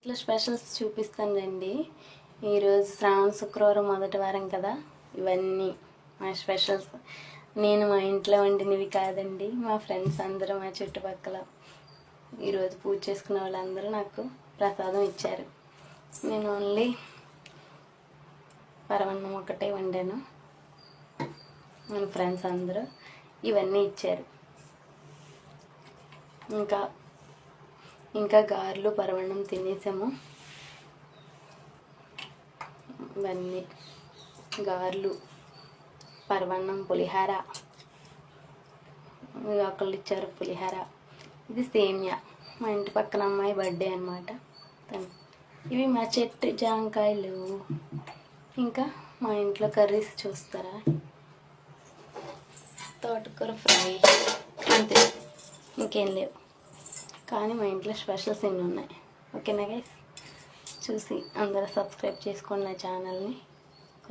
ఇట్లా స్పెషల్స్ చూపిస్తాను రండి. ఈరోజు శ్రావణ శుక్రవారం మొదటి వారం కదా. ఇవన్నీ మా స్పెషల్స్. నేను మా ఇంట్లో వండినవి కాదండి, మా ఫ్రెండ్స్ అందరూ మా చుట్టుపక్కల ఈరోజు పూజ చేసుకున్న వాళ్ళందరూ నాకు ప్రసాదం ఇచ్చారు. నేను ఓన్లీ పరమాన్నం ఒకటే వండాను. మన ఫ్రెండ్స్ అందరూ ఇవన్నీ ఇచ్చారు. ఇంకా గారెలు పరమాన్నం తినేసాము. ఇవన్నీ గారెలు, పరమాన్నం, పులిహార, ఒకళ్ళు ఇచ్చారు పులిహార. ఇది సేమియా, మా ఇంటి పక్కన అమ్మాయి బర్త్డే అనమాట. ఇవి మా చెట్టు జాంకాయలు. ఇంకా మా ఇంట్లో కర్రీస్ చూస్తారా, తోటకూర ఫ్రై, అంతే, ఇంకేం లేవు. కానీ మా ఇంట్లో స్పెషల్స్ ఎన్ని ఉన్నాయి. ఓకేనా గైస్, చూసి అందరూ సబ్స్క్రైబ్ చేసుకోండి నా ఛానల్ని.